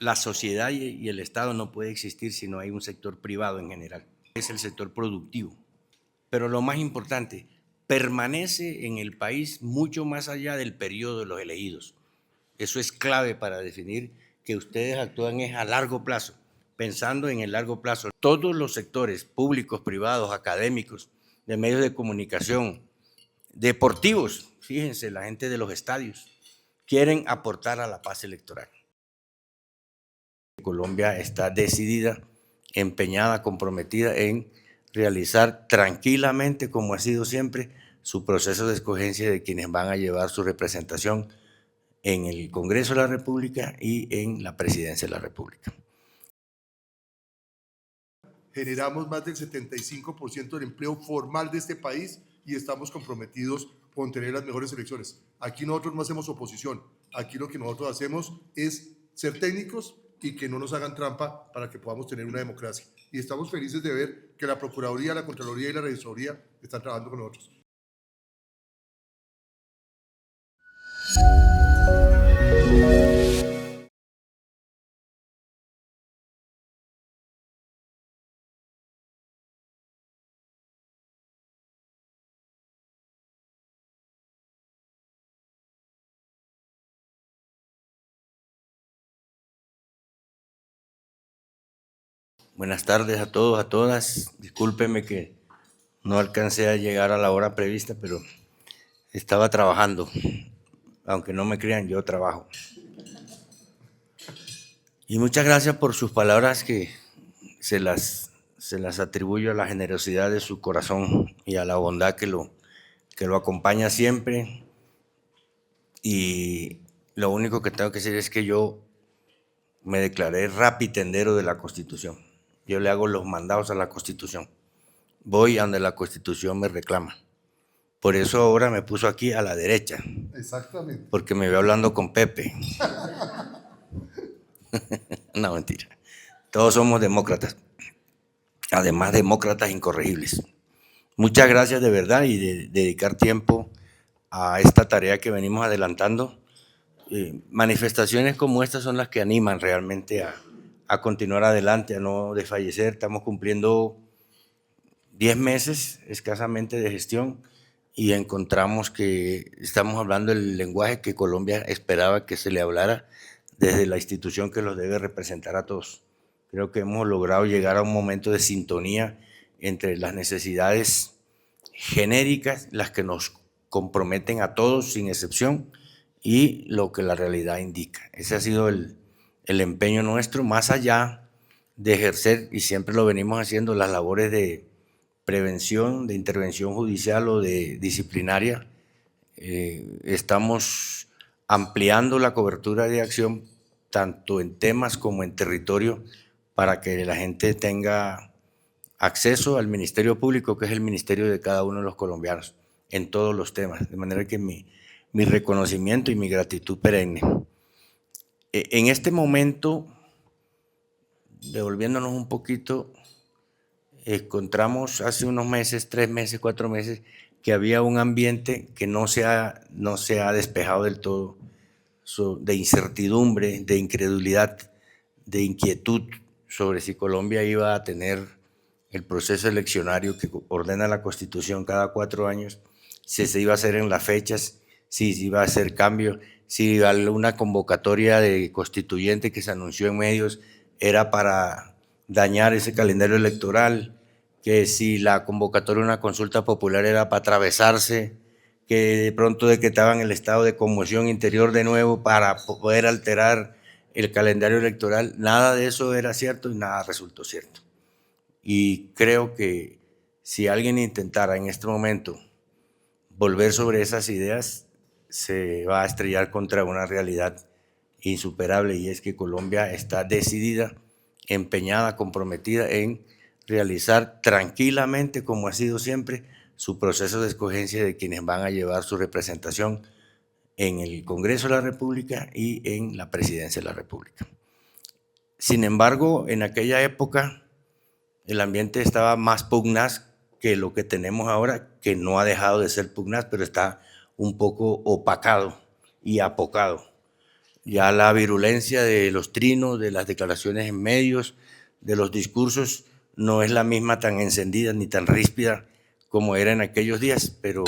la sociedad y el Estado no puede existir si no hay un sector privado en general. Es el sector productivo. Pero lo más importante, permanece en el país mucho más allá del periodo de los elegidos. Eso es clave para definir que ustedes actúan es a largo plazo, pensando en el largo plazo. Todos los sectores públicos, privados, académicos, de medios de comunicación, deportivos, fíjense, la gente de los estadios, quieren aportar a la paz electoral. Colombia está decidida, empeñada, comprometida en realizar tranquilamente, como ha sido siempre, su proceso de escogencia de quienes van a llevar su representación en el Congreso de la República y en la Presidencia de la República. Generamos más del 75% del empleo formal de este país y estamos comprometidos con tener las mejores elecciones. Aquí nosotros no hacemos oposición, aquí lo que nosotros hacemos es ser técnicos y que no nos hagan trampa para que podamos tener una democracia. Y estamos felices de ver que la Procuraduría, la Contraloría y la Registraduría están trabajando con nosotros. Buenas tardes a todos, a todas. Discúlpenme que no alcancé a llegar a la hora prevista, pero estaba trabajando. Aunque no me crean, yo trabajo. Y muchas gracias por sus palabras que se las atribuyo a la generosidad de su corazón y a la bondad que lo acompaña siempre. Y lo único que tengo que decir es que yo me declaré rapitendero de la Constitución. Yo le hago los mandados a la Constitución. Voy a donde la Constitución me reclama. Por eso ahora me puso aquí a la derecha. Exactamente. Porque me veo hablando con Pepe. No, mentira. Todos somos demócratas. Además, demócratas incorregibles. Muchas gracias de verdad y de dedicar tiempo a esta tarea que venimos adelantando. Manifestaciones como estas son las que animan realmente a continuar adelante, a no desfallecer. Estamos cumpliendo 10 meses escasamente de gestión y encontramos que estamos hablando el lenguaje que Colombia esperaba que se le hablara desde la institución que los debe representar a todos. Creo que hemos logrado llegar a un momento de sintonía entre las necesidades genéricas, las que nos comprometen a todos sin excepción, y lo que la realidad indica. Ese ha sido el empeño nuestro, más allá de ejercer, y siempre lo venimos haciendo, las labores de prevención, de intervención judicial o de disciplinaria. Estamos ampliando la cobertura de acción tanto en temas como en territorio para que la gente tenga acceso al Ministerio Público, que es el ministerio de cada uno de los colombianos, en todos los temas, de manera que mi reconocimiento y mi gratitud perenne. En este momento, devolviéndonos un poquito, encontramos hace unos meses, 3 meses, 4 meses, que había un ambiente que no se ha despejado del todo, de incertidumbre, de incredulidad, de inquietud sobre si Colombia iba a tener el proceso eleccionario que ordena la Constitución cada 4 años, si se iba a hacer en las fechas, si iba a hacer cambio, si una convocatoria de constituyente que se anunció en medios era para dañar ese calendario electoral, que si la convocatoria de una consulta popular era para atravesarse, que de pronto decretaban el estado de conmoción interior de nuevo para poder alterar el calendario electoral. Nada de eso era cierto y nada resultó cierto. Y creo que si alguien intentara en este momento volver sobre esas ideas, se va a estrellar contra una realidad insuperable, y es que Colombia está decidida, empeñada, comprometida en realizar tranquilamente, como ha sido siempre, su proceso de escogencia de quienes van a llevar su representación en el Congreso de la República y en la Presidencia de la República. Sin embargo, en aquella época el ambiente estaba más pugnaz que lo que tenemos ahora, que no ha dejado de ser pugnaz, pero está un poco opacado y apocado. Ya la virulencia de los trinos, de las declaraciones en medios, de los discursos, no es la misma tan encendida ni tan ríspida como era en aquellos días, pero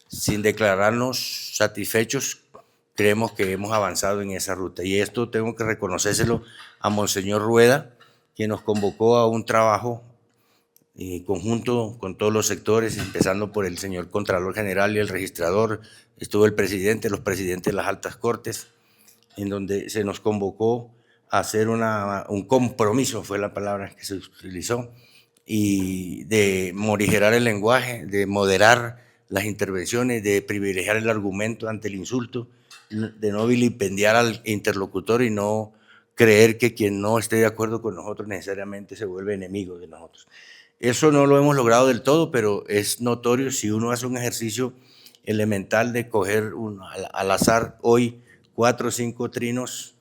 sin declararnos satisfechos, creemos que hemos avanzado en esa ruta. Y esto tengo que reconocérselo a Monseñor Rueda, quien nos convocó a un trabajo conjunto con todos los sectores, empezando por el señor Contralor General y el registrador, estuvo el presidente, los presidentes de las altas cortes, en donde se nos convocó a hacer un compromiso, fue la palabra que se utilizó, y de morigerar el lenguaje, de moderar las intervenciones, de privilegiar el argumento ante el insulto, de no vilipendiar al interlocutor y no creer que quien no esté de acuerdo con nosotros necesariamente se vuelve enemigo de nosotros. Eso no lo hemos logrado del todo, pero es notorio si uno hace un ejercicio elemental de coger al azar hoy 4 o 5 trinos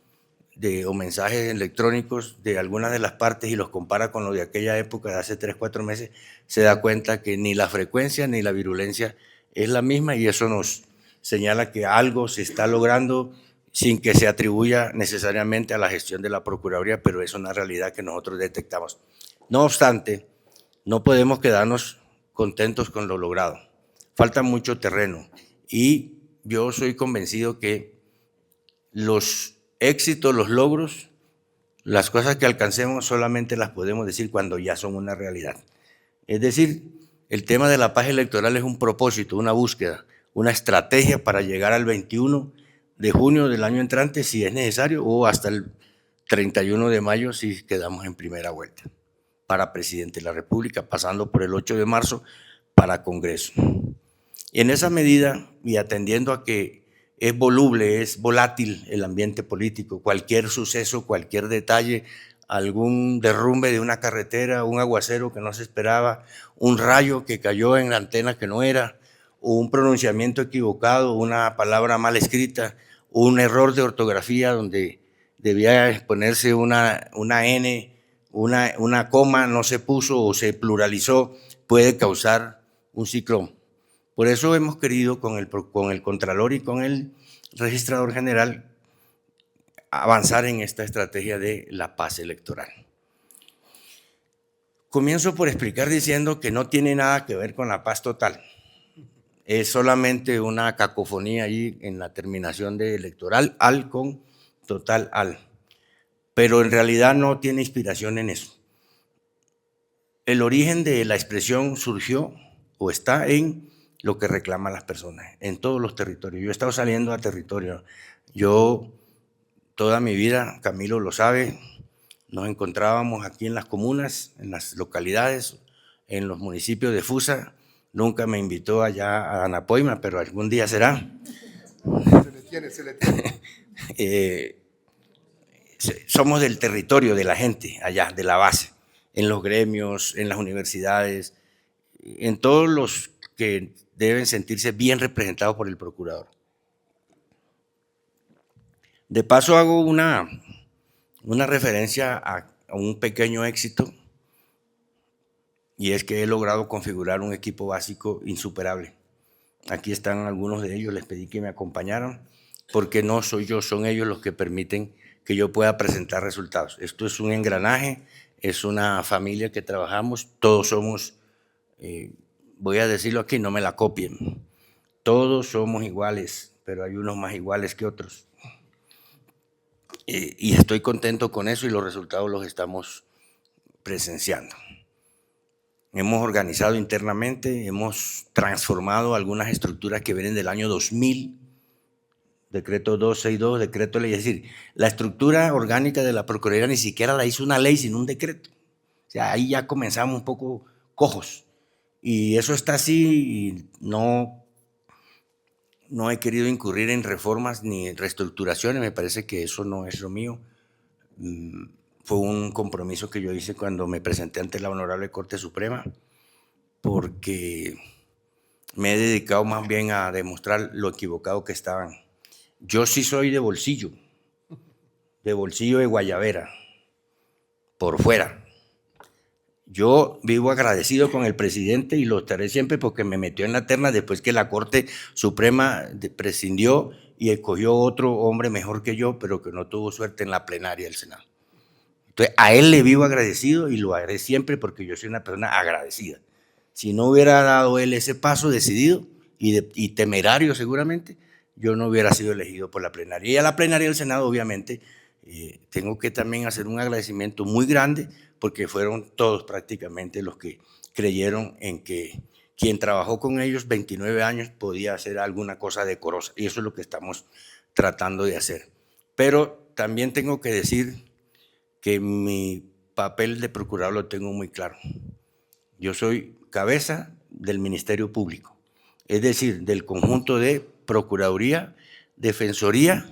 o mensajes electrónicos de algunas de las partes y los compara con lo de aquella época de hace 3 o 4 meses, se da cuenta que ni la frecuencia ni la virulencia es la misma, y eso nos señala que algo se está logrando sin que se atribuya necesariamente a la gestión de la Procuraduría, pero es una realidad que nosotros detectamos. No obstante, no podemos quedarnos contentos con lo logrado. Falta mucho terreno y yo soy convencido que los éxitos, los logros, las cosas que alcancemos solamente las podemos decir cuando ya son una realidad. Es decir, el tema de la paz electoral es un propósito, una búsqueda, una estrategia para llegar al 21 de junio del año entrante si es necesario, o hasta el 31 de mayo si quedamos en primera vuelta para presidente de la República, pasando por el 8 de marzo para Congreso. Y en esa medida, y atendiendo a que es voluble, es volátil el ambiente político, cualquier suceso, cualquier detalle, algún derrumbe de una carretera, un aguacero que no se esperaba, un rayo que cayó en la antena que no era, o un pronunciamiento equivocado, una palabra mal escrita, un error de ortografía donde debía ponerse una N, una coma no se puso o se pluralizó, puede causar un ciclón. Por eso hemos querido con el Contralor y con el Registrador General avanzar en esta estrategia de la paz electoral. Comienzo por explicar diciendo que no tiene nada que ver con la paz total. Es solamente una cacofonía ahí en la terminación de electoral, al con total al. Pero en realidad no tiene inspiración en eso. El origen de la expresión surgió o está en lo que reclaman las personas, en todos los territorios. Yo he estado saliendo a territorio. Yo, toda mi vida, Camilo lo sabe, nos encontrábamos aquí en las comunas, en las localidades, en los municipios de Fusa. Nunca me invitó allá a Anapoima, pero algún día será. Se le tiene. Somos del territorio de la gente, allá, de la base, en los gremios, en las universidades, en todos los que deben sentirse bien representados por el procurador. De paso hago una referencia a un pequeño éxito, y es que he logrado configurar un equipo básico insuperable. Aquí están algunos de ellos, les pedí que me acompañaran, porque no soy yo, son ellos los que permiten que yo pueda presentar resultados. Esto es un engranaje, es una familia que trabajamos, todos somos, voy a decirlo aquí, no me la copien, todos somos iguales, pero hay unos más iguales que otros. Y estoy contento con eso y los resultados los estamos presenciando. Hemos organizado internamente, hemos transformado algunas estructuras que vienen del año 2000, decreto 262, decreto ley, es decir, la estructura orgánica de la Procuraduría ni siquiera la hizo una ley, sino un decreto. O sea, ahí ya comenzamos un poco cojos. Y eso está así y no he querido incurrir en reformas ni reestructuraciones, me parece que eso no es lo mío. Fue un compromiso que yo hice cuando me presenté ante la Honorable Corte Suprema, porque me he dedicado más bien a demostrar lo equivocado que estaban. Yo sí soy de bolsillo de guayabera, por fuera. Yo vivo agradecido con el presidente y lo estaré siempre porque me metió en la terna después que la Corte Suprema prescindió y escogió otro hombre mejor que yo, pero que no tuvo suerte en la plenaria del Senado. Entonces, a él le vivo agradecido y lo haré siempre porque yo soy una persona agradecida. Si no hubiera dado él ese paso decidido y temerario seguramente, yo no hubiera sido elegido por la plenaria. Y a la plenaria del Senado, obviamente, tengo que también hacer un agradecimiento muy grande porque fueron todos prácticamente los que creyeron en que quien trabajó con ellos 29 años podía hacer alguna cosa decorosa. Y eso es lo que estamos tratando de hacer. Pero también tengo que decir que mi papel de procurador lo tengo muy claro. Yo soy cabeza del Ministerio Público, es decir, del conjunto de Procuraduría, Defensoría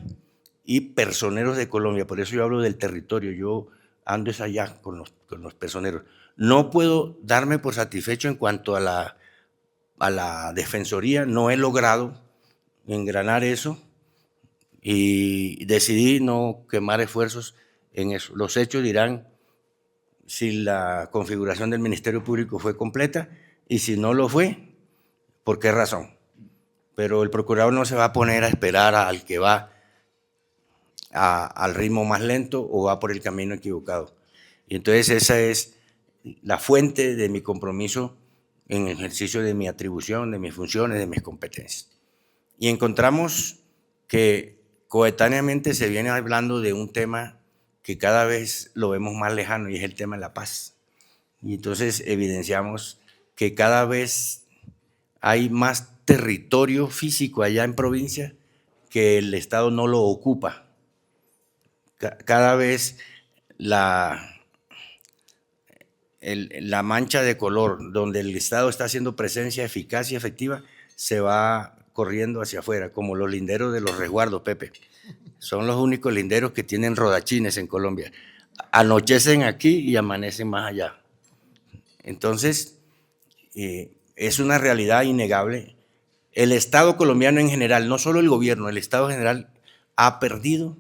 y Personeros de Colombia. Por eso yo hablo del territorio, yo ando es allá con los personeros. No puedo darme por satisfecho en cuanto a la Defensoría, no he logrado engranar eso y decidí no quemar esfuerzos en eso. Los hechos dirán si la configuración del Ministerio Público fue completa y si no lo fue, ¿por qué razón? Pero el procurador no se va a poner a esperar al que va al ritmo más lento o va por el camino equivocado. Y entonces esa es la fuente de mi compromiso en el ejercicio de mi atribución, de mis funciones, de mis competencias. Y encontramos que coetáneamente se viene hablando de un tema que cada vez lo vemos más lejano y es el tema de la paz. Y entonces evidenciamos que cada vez hay más territorio físico allá en provincia que el Estado no lo ocupa. Cada vez la mancha de color donde el Estado está haciendo presencia eficaz y efectiva se va corriendo hacia afuera, como los linderos de los resguardos, Pepe. Son los únicos linderos que tienen rodachines en Colombia. Anochecen aquí y amanecen más allá. Entonces, es una realidad innegable. El Estado colombiano en general, no solo el gobierno, el Estado en general ha perdido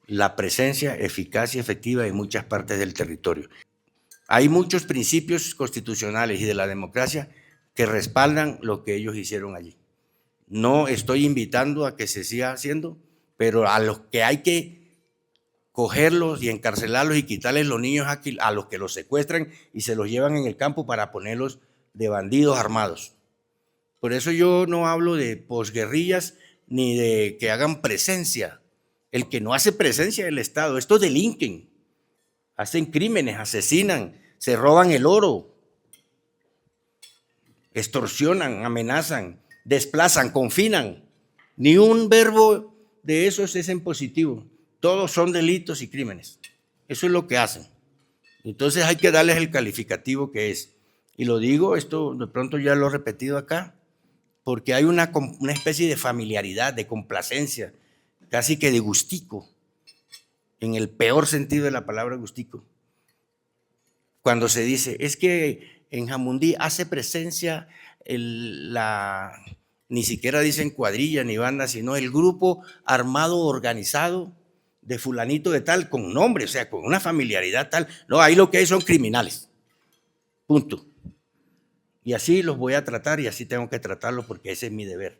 la presencia eficaz y efectiva en muchas partes del territorio. Hay muchos principios constitucionales y de la democracia que respaldan lo que ellos hicieron allí. No estoy invitando a que se siga haciendo, pero a los que hay que cogerlos y encarcelarlos y quitarles los niños a los que los secuestran y se los llevan en el campo para ponerlos de bandidos armados. Por eso yo no hablo de posguerrillas ni de que hagan presencia. El que no hace presencia del Estado, estos delinquen, hacen crímenes, asesinan, se roban el oro, extorsionan, amenazan, desplazan, confinan. Ni un verbo de esos es en positivo. Todos son delitos y crímenes. Eso es lo que hacen. Entonces hay que darles el calificativo que es. Y lo digo, esto de pronto ya lo he repetido acá, porque hay una especie de familiaridad, de complacencia, casi que de gustico, en el peor sentido de la palabra gustico. Cuando se dice, es que en Jamundí hace presencia ni siquiera dicen cuadrilla ni banda, sino el grupo armado organizado de fulanito de tal, con nombre, o sea, con una familiaridad tal. No, ahí lo que hay son criminales. Punto. Y así los voy a tratar y así tengo que tratarlos porque ese es mi deber.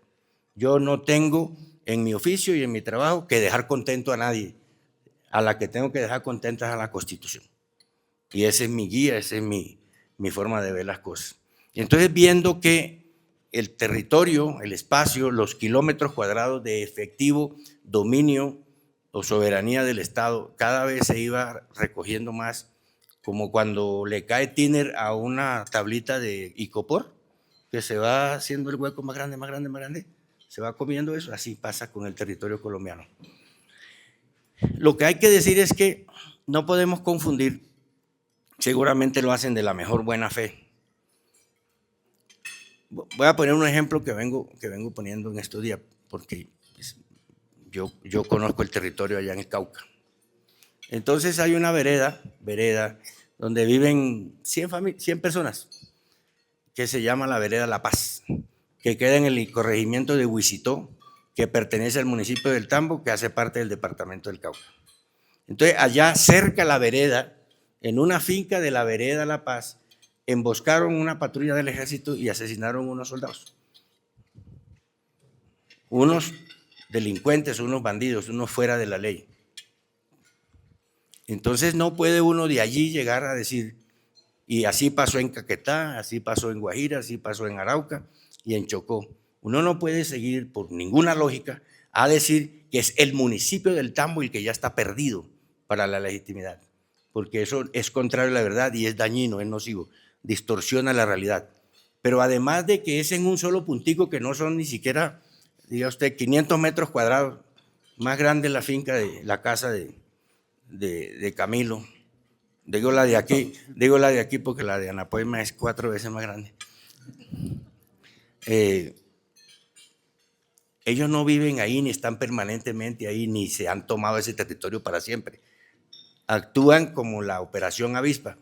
Yo no tengo en mi oficio y en mi trabajo que dejar contento a nadie. A la que tengo que dejar contenta es a la Constitución. Y esa es mi guía, esa es mi forma de ver las cosas. Y entonces viendo que el territorio, el espacio, los kilómetros cuadrados de efectivo dominio o soberanía del Estado cada vez se iba recogiendo más, como cuando le cae tiner a una tablita de icopor, que se va haciendo el hueco más grande, más grande, más grande, se va comiendo eso, así pasa con el territorio colombiano. Lo que hay que decir es que no podemos confundir, seguramente lo hacen de la mejor buena fe. Voy a poner un ejemplo que vengo poniendo en estos días, porque yo conozco el territorio allá en el Cauca. Entonces hay una vereda donde viven 100 personas, que se llama la vereda La Paz, que queda en el corregimiento de Huicitó, que pertenece al municipio del Tambo, que hace parte del departamento del Cauca. Entonces allá cerca a la vereda, en una finca de la vereda La Paz, emboscaron una patrulla del ejército y asesinaron unos soldados. Unos delincuentes, unos bandidos, unos fuera de la ley. Entonces no puede uno de allí llegar a decir, y así pasó en Caquetá, así pasó en Guajira, así pasó en Arauca y en Chocó. Uno no puede seguir por ninguna lógica a decir que es el municipio del Tambo el que ya está perdido para la legitimidad, porque eso es contrario a la verdad y es dañino, es nocivo, distorsiona la realidad. Pero además de que es en un solo puntico que no son ni siquiera, diga usted, 500 metros cuadrados, más grande la finca de la casa de Camilo. Digo la de aquí porque la de Anapoima es 4 veces más grande. Ellos no viven ahí, ni están permanentemente ahí, ni se han tomado ese territorio para siempre. Actúan como la Operación Avispa.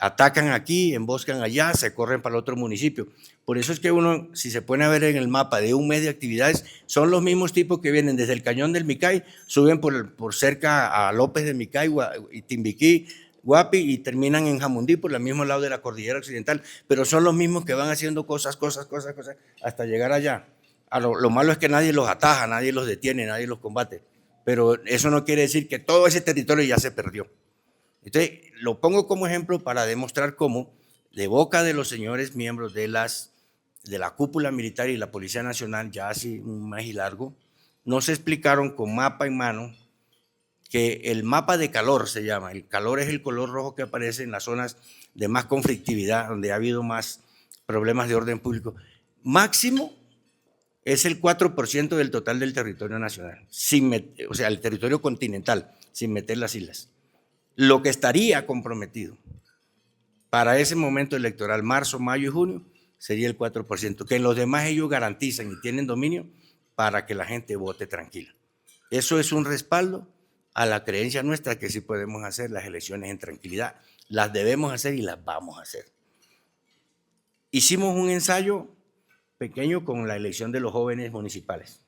Atacan aquí, emboscan allá, se corren para el otro municipio. Por eso es que uno, si se pone a ver en el mapa de un mes de actividades, son los mismos tipos que vienen desde el Cañón del Micay, suben por cerca a López de Micay y Timbiquí, Guapi, y terminan en Jamundí por el mismo lado de la cordillera occidental, pero son los mismos que van haciendo cosas, hasta llegar allá. Lo malo es que nadie los ataja, nadie los detiene, nadie los combate, pero eso no quiere decir que todo ese territorio ya se perdió. Entonces, lo pongo como ejemplo para demostrar cómo, de boca de los señores miembros de la cúpula militar y la Policía Nacional, ya hace un mes y largo, nos explicaron con mapa en mano que el mapa de calor se llama. El calor es el color rojo que aparece en las zonas de más conflictividad, donde ha habido más problemas de orden público. Máximo es el 4% del total del territorio nacional, o sea, el territorio continental, sin meter las islas. Lo que estaría comprometido para ese momento electoral, marzo, mayo y junio, sería el 4%, que en los demás ellos garantizan y tienen dominio para que la gente vote tranquila. Eso es un respaldo a la creencia nuestra que sí podemos hacer las elecciones en tranquilidad. Las debemos hacer y las vamos a hacer. Hicimos un ensayo pequeño con la elección de los jóvenes municipales.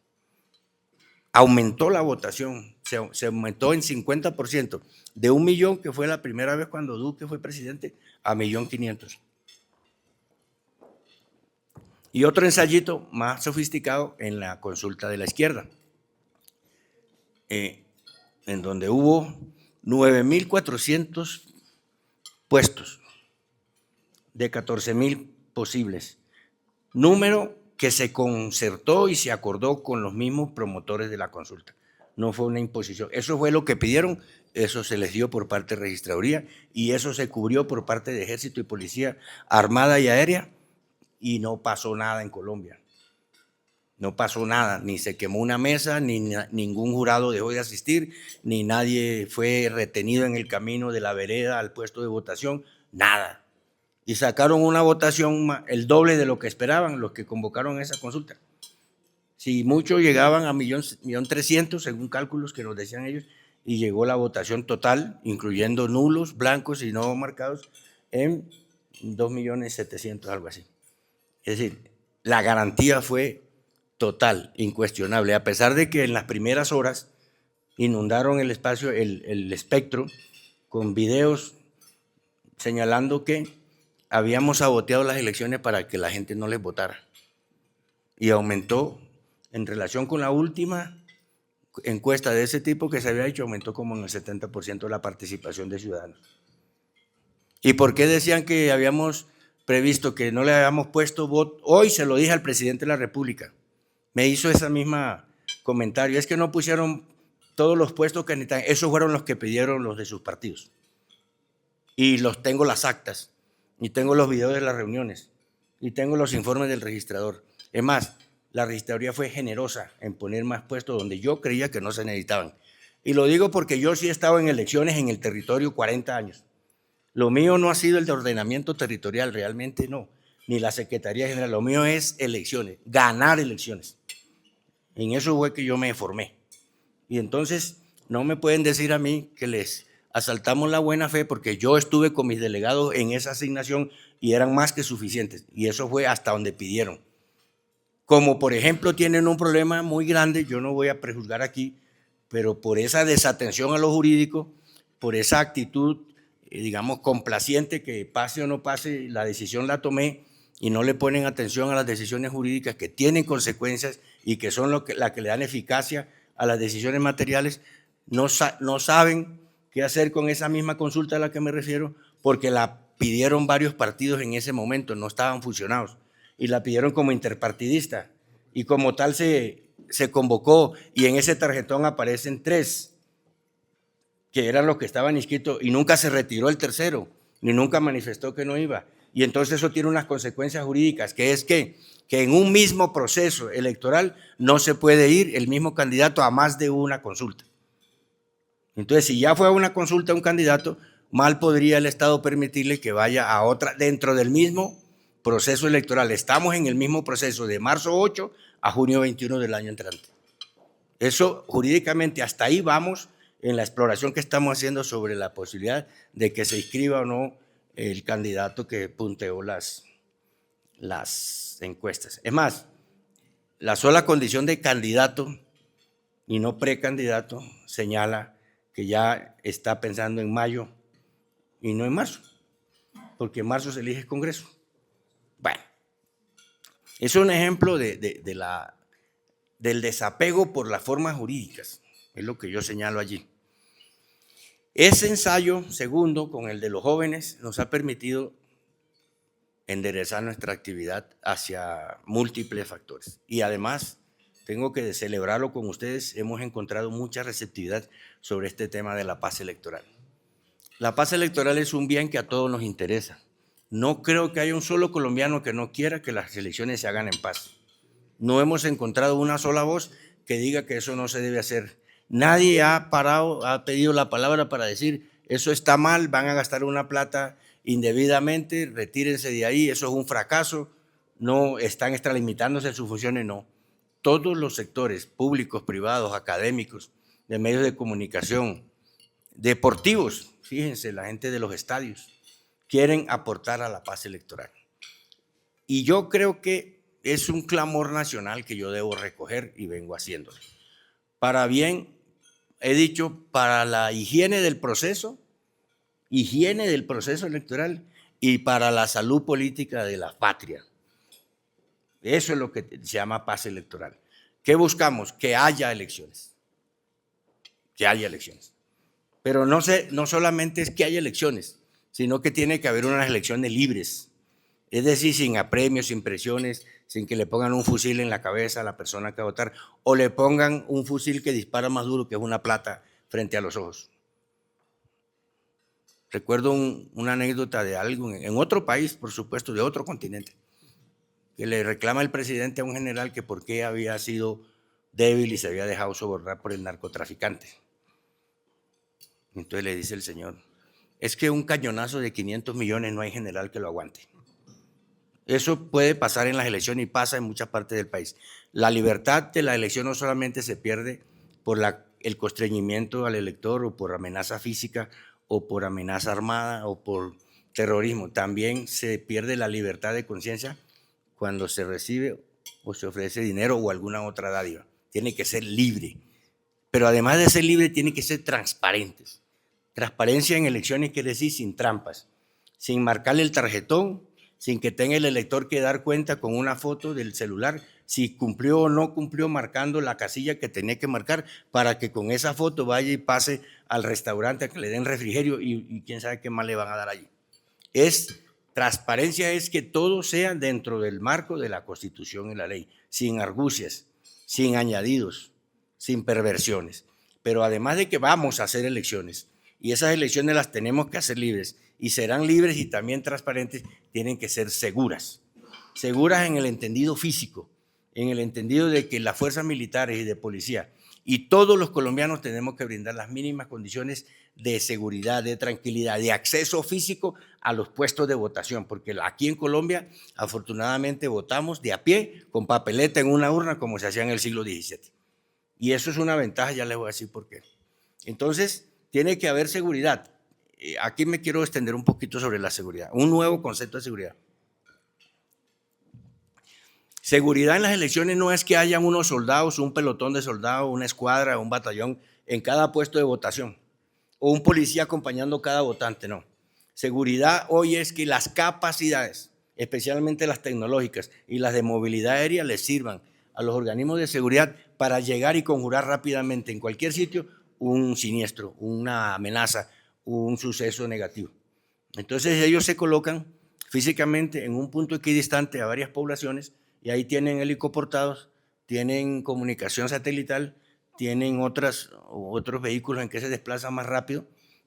Aumentó la votación, se aumentó en 50%, de 1 millón, que fue la primera vez cuando Duque fue presidente, a 1.500.000. Y otro ensayito más sofisticado en la consulta de la izquierda, en donde hubo 9.400 puestos de 14.000 posibles, número que se concertó y se acordó con los mismos promotores de la consulta. No fue una imposición. Eso fue lo que pidieron, eso se les dio por parte de Registraduría y eso se cubrió por parte de Ejército y Policía Armada y Aérea y no pasó nada en Colombia. No pasó nada, ni se quemó una mesa, ni ningún jurado dejó de asistir, ni nadie fue retenido en el camino de la vereda al puesto de votación, nada. Y sacaron una votación el doble de lo que esperaban los que convocaron esa consulta. Si muchos llegaban a 1.300.000, según cálculos que nos decían ellos, y llegó la votación total, incluyendo nulos, blancos y no marcados, en 2.700.000, algo así. Es decir, la garantía fue total, incuestionable, a pesar de que en las primeras horas inundaron el espacio, el espectro, con videos señalando que habíamos saboteado las elecciones para que la gente no les votara. Y aumentó, en relación con la última encuesta de ese tipo que se había hecho, aumentó como en el 70% la participación de ciudadanos. ¿Y por qué decían que habíamos previsto que no le habíamos puesto voto? Hoy se lo dije al presidente de la República. Me hizo esa misma comentario. Es que no pusieron todos los puestos que necesitan. Esos fueron los que pidieron los de sus partidos. Y tengo las actas, y tengo los videos de las reuniones, y tengo los informes del registrador. Es más, la registraduría fue generosa en poner más puestos donde yo creía que no se necesitaban. Y lo digo porque yo sí he estado en elecciones en el territorio 40 años. Lo mío no ha sido el de ordenamiento territorial, realmente no, ni la Secretaría General. Lo mío es elecciones, ganar elecciones. En eso fue que yo me formé. Y entonces no me pueden decir a mí que les asaltamos la buena fe, porque yo estuve con mis delegados en esa asignación y eran más que suficientes. Y eso fue hasta donde pidieron. Como por ejemplo tienen un problema muy grande, yo no voy a prejuzgar aquí, pero por esa desatención a lo jurídico, por esa actitud, digamos, complaciente, que pase o no pase, la decisión la tomé, y no le ponen atención a las decisiones jurídicas que tienen consecuencias y que son la que le dan eficacia a las decisiones materiales, no saben qué hacer con esa misma consulta a la que me refiero, porque la pidieron varios partidos en ese momento, no estaban fusionados, y la pidieron como interpartidista, y como tal se convocó, y en ese tarjetón aparecen 3, que eran los que estaban inscritos, y nunca se retiró el tercero, ni nunca manifestó que no iba. Y entonces eso tiene unas consecuencias jurídicas, que es que en un mismo proceso electoral no se puede ir el mismo candidato a más de una consulta. Entonces, si ya fue a una consulta un candidato, mal podría el Estado permitirle que vaya a otra dentro del mismo proceso electoral. Estamos en el mismo proceso de marzo 8 a junio 21 del año entrante. Eso jurídicamente, hasta ahí vamos en la exploración que estamos haciendo sobre la posibilidad de que se inscriba o no el candidato que punteó las encuestas. Es más, la sola condición de candidato y no precandidato señala que ya está pensando en mayo y no en marzo, porque en marzo se elige el Congreso. Bueno, es un ejemplo del desapego por las formas jurídicas, es lo que yo señalo allí. Ese ensayo segundo con el de los jóvenes nos ha permitido enderezar nuestra actividad hacia múltiples factores. Y además, tengo que celebrarlo con ustedes, hemos encontrado mucha receptividad sobre este tema de la paz electoral. La paz electoral es un bien que a todos nos interesa. No creo que haya un solo colombiano que no quiera que las elecciones se hagan en paz. No hemos encontrado una sola voz que diga que eso no se debe hacer. Nadie ha pedido la palabra para decir eso está mal, van a gastar una plata indebidamente, retírense de ahí, eso es un fracaso, no están extralimitándose en sus funciones, no. Todos los sectores públicos, privados, académicos, de medios de comunicación, deportivos, fíjense, la gente de los estadios, quieren aportar a la paz electoral. Y yo creo que es un clamor nacional que yo debo recoger y vengo haciéndolo. Para bien, he dicho, para la higiene del proceso electoral y para la salud política de la patria. Eso es lo que se llama paz electoral. ¿Qué buscamos? Que haya elecciones. Que haya elecciones. Pero no solamente es que haya elecciones, sino que tiene que haber unas elecciones libres. Es decir, sin apremios, sin presiones, sin que le pongan un fusil en la cabeza a la persona que va a votar o le pongan un fusil que dispara más duro, que es una plata, frente a los ojos. Recuerdo una anécdota de algo en otro país, por supuesto, de otro continente, que le reclama el presidente a un general que por qué había sido débil y se había dejado sobornar por el narcotraficante. Entonces le dice el señor, es que un cañonazo de 500 millones no hay general que lo aguante. Eso puede pasar en las elecciones y pasa en muchas partes del país. La libertad de la elección no solamente se pierde por el constreñimiento al elector o por amenaza física o por amenaza armada o por terrorismo. También se pierde la libertad de conciencia cuando se recibe o se ofrece dinero o alguna otra dádiva. Tiene que ser libre. Pero además de ser libre, tiene que ser transparentes. Transparencia en elecciones quiere decir sin trampas, sin marcarle el tarjetón, sin que tenga el elector que dar cuenta con una foto del celular si cumplió o no cumplió marcando la casilla que tenía que marcar para que con esa foto vaya y pase al restaurante a que le den refrigerio y quién sabe qué más le van a dar allí. Transparencia es que todo sea dentro del marco de la Constitución y la ley, sin argucias, sin añadidos, sin perversiones. Pero además de que vamos a hacer elecciones, y esas elecciones las tenemos que hacer libres, y serán libres y también transparentes, tienen que ser seguras. Seguras en el entendido físico, en el entendido de que las fuerzas militares y de policía y todos los colombianos tenemos que brindar las mínimas condiciones de seguridad, de tranquilidad, de acceso físico a los puestos de votación, porque aquí en Colombia afortunadamente votamos de a pie, con papeleta en una urna como se hacía en el siglo XVII. Y eso es una ventaja, ya les voy a decir por qué. Entonces, tiene que haber seguridad. Aquí me quiero extender un poquito sobre la seguridad, un nuevo concepto de seguridad. Seguridad en las elecciones no es que hayan unos soldados, un pelotón de soldados, una escuadra, un batallón en cada puesto de votación o un policía acompañando cada votante, no. Seguridad hoy es que las capacidades, especialmente las tecnológicas y las de movilidad aérea, les sirvan a los organismos de seguridad para llegar y conjurar rápidamente en cualquier sitio un siniestro, una amenaza, un suceso negativo. Entonces ellos se colocan físicamente en un punto equidistante a varias poblaciones y ahí tienen helicoportados, tienen comunicación satelital, tienen otros vehículos en que se desplazan más rápido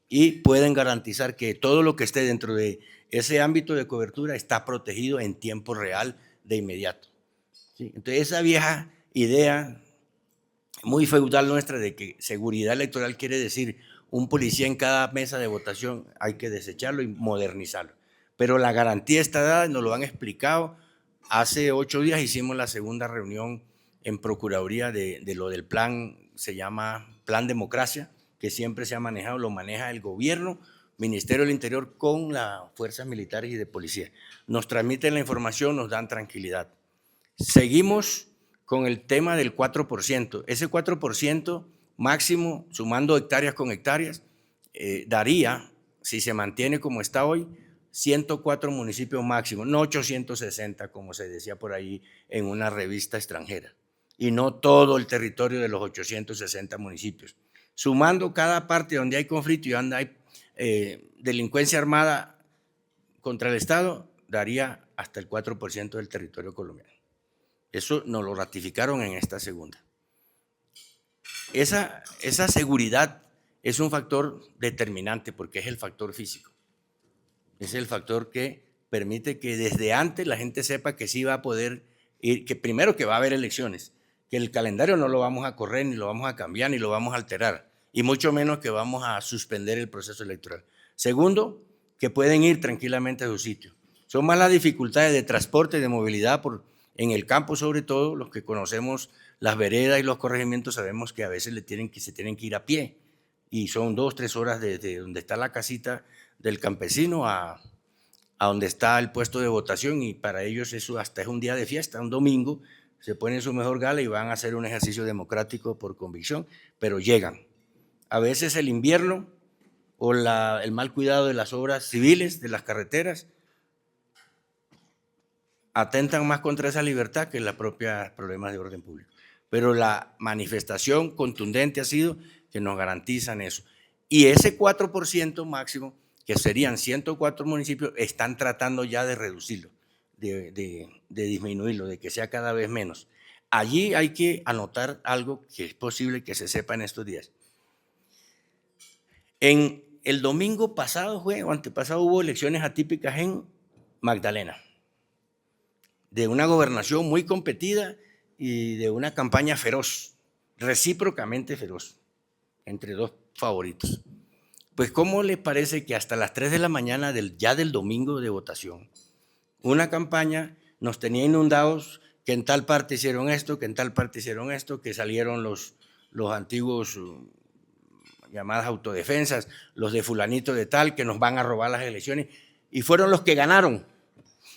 y pueden garantizar que todo lo que esté dentro de ese ámbito de cobertura está protegido en tiempo real de inmediato. ¿Sí? Entonces esa vieja idea muy feudal nuestra de que seguridad electoral quiere decir un policía en cada mesa de votación, hay que desecharlo y modernizarlo. Pero la garantía está dada, nos lo han explicado. Hace 8 días hicimos la segunda reunión en Procuraduría de lo del plan, se llama Plan Democracia, que siempre se ha manejado, lo maneja el gobierno, Ministerio del Interior con las fuerzas militares y de policía. Nos transmiten la información, nos dan tranquilidad. Seguimos con el tema del 4%. Ese 4% máximo, sumando hectáreas con hectáreas, daría, si se mantiene como está hoy, 104 municipios máximos, no 860 como se decía por ahí en una revista extranjera, y no todo el territorio de los 860 municipios. Sumando cada parte donde hay conflicto y donde hay delincuencia armada contra el Estado, daría hasta el 4% del territorio colombiano. Eso nos lo ratificaron en esta segunda. Esa seguridad es un factor determinante porque es el factor físico. Es el factor que permite que desde antes la gente sepa que sí va a poder ir, que primero que va a haber elecciones, que el calendario no lo vamos a correr, ni lo vamos a cambiar, ni lo vamos a alterar, y mucho menos que vamos a suspender el proceso electoral. Segundo, que pueden ir tranquilamente a su sitio. Son más las dificultades de transporte y de movilidad en el campo, sobre todo los que conocemos las veredas y los corregimientos, sabemos que a veces se tienen que ir a pie y son 2 o 3 horas desde donde está la casita del campesino a donde está el puesto de votación, y para ellos eso hasta es un día de fiesta, un domingo, se ponen su mejor gala y van a hacer un ejercicio democrático por convicción, pero llegan. A veces el invierno o el mal cuidado de las obras civiles, de las carreteras, atentan más contra esa libertad que los propios problemas de orden público. Pero la manifestación contundente ha sido que nos garantizan eso. Y ese 4% máximo, que serían 104 municipios, están tratando ya de reducirlo, de disminuirlo, de que sea cada vez menos. Allí hay que anotar algo que es posible que se sepa en estos días. En el domingo pasado o antepasado hubo elecciones atípicas en Magdalena, de una gobernación muy competida y de una campaña feroz, recíprocamente feroz, entre dos favoritos. Pues, ¿cómo les parece que hasta las 3 de la mañana ya del domingo de votación, una campaña nos tenía inundados, que en tal parte hicieron esto, que en tal parte hicieron esto, que salieron los antiguos llamadas autodefensas, los de fulanito de tal, que nos van a robar las elecciones, y fueron los que ganaron,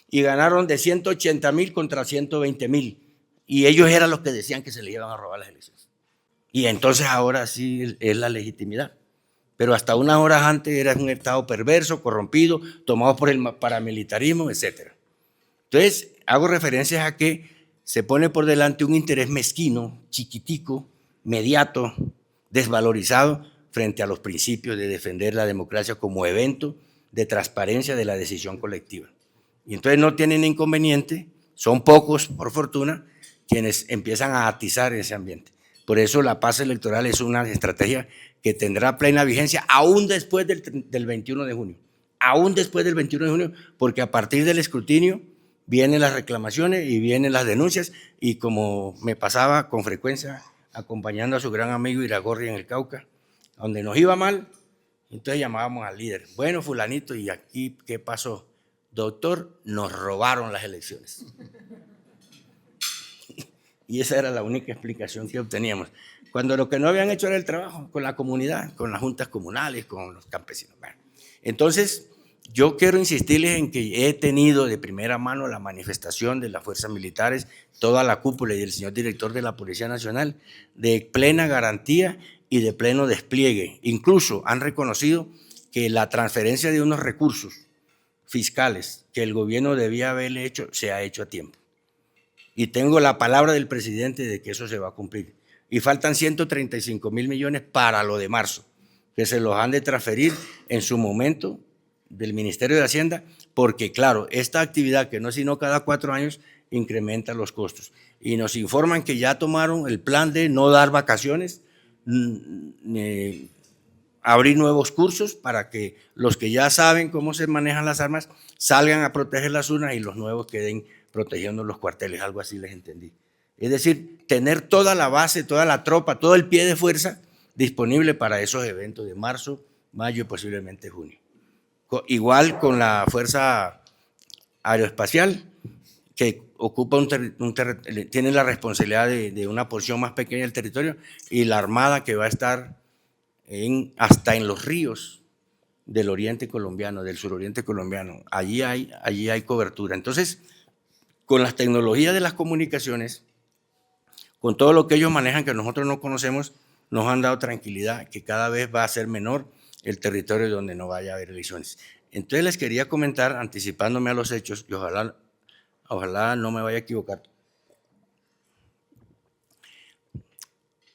y ganaron de 180,000 contra 120,000, y ellos eran los que decían que se les iban a robar las elecciones. Y entonces ahora sí es la legitimidad. Pero hasta unas horas antes era un Estado perverso, corrompido, tomado por el paramilitarismo, etc. Entonces, hago referencias a que se pone por delante un interés mezquino, chiquitico, mediato, desvalorizado, frente a los principios de defender la democracia como evento de transparencia de la decisión colectiva. Y entonces no tienen inconveniente, son pocos, por fortuna, quienes empiezan a atizar ese ambiente. Por eso la paz electoral es una estrategia que tendrá plena vigencia aún después del 21 de junio. Aún después del 21 de junio, porque a partir del escrutinio vienen las reclamaciones y vienen las denuncias, y como me pasaba con frecuencia acompañando a su gran amigo Iragorri en el Cauca, donde nos iba mal, entonces llamábamos al líder. Bueno, fulanito, ¿y aquí qué pasó? Doctor, nos robaron las elecciones. Y esa era la única explicación que obteníamos. Cuando lo que no habían hecho era el trabajo con la comunidad, con las juntas comunales, con los campesinos. Bueno, entonces, yo quiero insistirles en que he tenido de primera mano la manifestación de las fuerzas militares, toda la cúpula y del señor director de la Policía Nacional, de plena garantía y de pleno despliegue. Incluso han reconocido que la transferencia de unos recursos fiscales que el gobierno debía haberle hecho, se ha hecho a tiempo. Y tengo la palabra del presidente de que eso se va a cumplir. Y faltan 135.000 millones para lo de marzo, que se los han de transferir en su momento del Ministerio de Hacienda, porque claro, esta actividad que no es sino cada 4 años incrementa los costos. Y nos informan que ya tomaron el plan de no dar vacaciones, abrir nuevos cursos para que los que ya saben cómo se manejan las armas salgan a proteger las urnas y los nuevos queden protegiendo los cuarteles, algo así les entendí. Es decir, tener toda la base, toda la tropa, todo el pie de fuerza disponible para esos eventos de marzo, mayo y posiblemente junio. Igual con la Fuerza Aeroespacial, que ocupa tiene la responsabilidad de una porción más pequeña del territorio, y la Armada, que va a estar hasta en los ríos del oriente colombiano, del suroriente colombiano. Allí hay cobertura. Entonces, con las tecnologías de las comunicaciones, con todo lo que ellos manejan que nosotros no conocemos, nos han dado tranquilidad que cada vez va a ser menor el territorio donde no vaya a haber elecciones. Entonces les quería comentar, anticipándome a los hechos, y ojalá no me vaya a equivocar.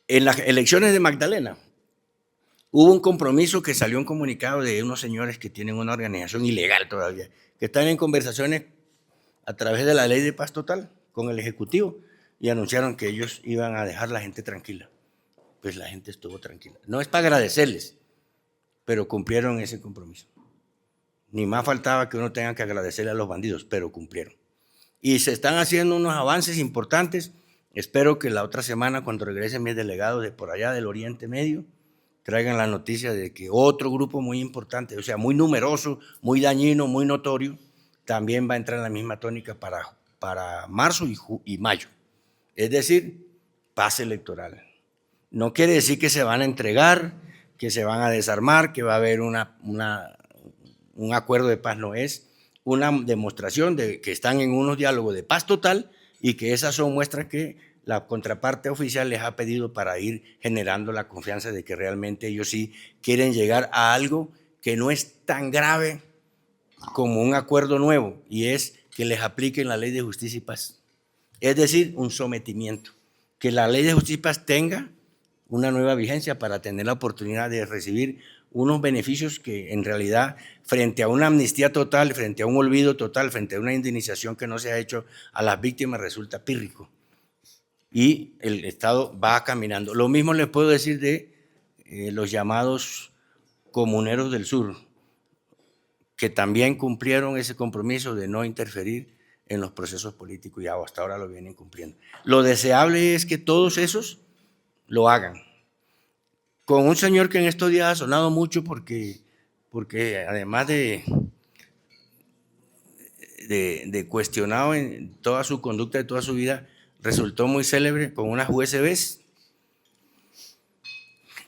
En las elecciones de Magdalena hubo un compromiso que salió un comunicado de unos señores que tienen una organización ilegal todavía, que están en conversaciones a través de la ley de paz total con el Ejecutivo, y anunciaron que ellos iban a dejar a la gente tranquila. Pues la gente estuvo tranquila. No es para agradecerles, pero cumplieron ese compromiso. Ni más faltaba que uno tenga que agradecerle a los bandidos, pero cumplieron. Y se están haciendo unos avances importantes. Espero que la otra semana, cuando regresen mis delegados de por allá del Oriente Medio, traigan la noticia de que otro grupo muy importante, o sea, muy numeroso, muy dañino, muy notorio, también va a entrar en la misma tónica para marzo y mayo. Es decir, paz electoral. No quiere decir que se van a entregar, que se van a desarmar, que va a haber un acuerdo de paz. No, es una demostración de que están en unos diálogos de paz total, y que esas son muestras que la contraparte oficial les ha pedido para ir generando la confianza de que realmente ellos sí quieren llegar a algo que no es tan grave como un acuerdo nuevo, y es que les apliquen la ley de justicia y paz. Es decir, un sometimiento, que la ley de justicia y paz tenga una nueva vigencia para tener la oportunidad de recibir unos beneficios que en realidad, frente a una amnistía total, frente a un olvido total, frente a una indemnización que no se ha hecho a las víctimas, resulta pírrico. Y el Estado va caminando. Lo mismo les puedo decir de los llamados comuneros del sur, que también cumplieron ese compromiso de no interferir en los procesos políticos, y hasta ahora lo vienen cumpliendo. Lo deseable es que todos esos lo hagan. Con un señor que en estos días ha sonado mucho porque además de cuestionado en toda su conducta de toda su vida, resultó muy célebre con unas USBs.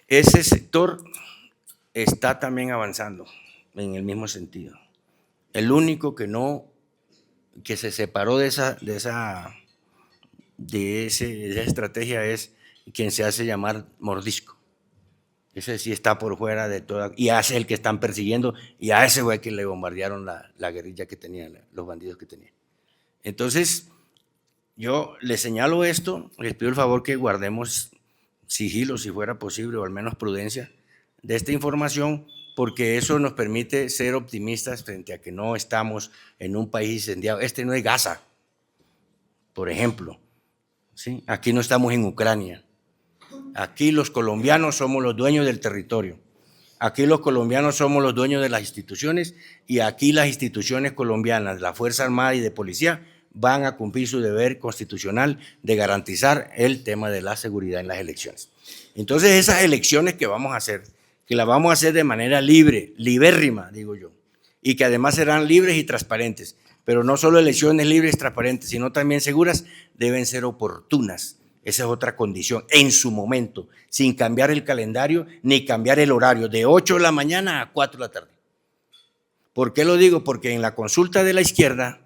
Ese sector está también avanzando en el mismo sentido. El único que se separó de esa estrategia es quien se hace llamar Mordisco. Ese sí está por fuera de toda, y ese es el que están persiguiendo, y a ese fue que le bombardearon la guerrilla que tenían, los bandidos que tenían. Entonces, yo les señalo esto, les pido el favor que guardemos sigilo, si fuera posible, o al menos prudencia de esta información, porque eso nos permite ser optimistas frente a que no estamos en un país incendiado. Este no es Gaza, por ejemplo, ¿sí? Aquí no estamos en Ucrania. Aquí los colombianos somos los dueños del territorio. Aquí los colombianos somos los dueños de las instituciones, y aquí las instituciones colombianas, la Fuerza Armada y de Policía, van a cumplir su deber constitucional de garantizar el tema de la seguridad en las elecciones. Entonces, esas elecciones que vamos a hacer, que las vamos a hacer de manera libre, libérrima, digo yo, y que además serán libres y transparentes, pero no solo elecciones libres y transparentes, sino también seguras, deben ser oportunas. Esa es otra condición, en su momento, sin cambiar el calendario ni cambiar el horario, de 8 de la mañana a 4 de la tarde. ¿Por qué lo digo? Porque en la consulta de la izquierda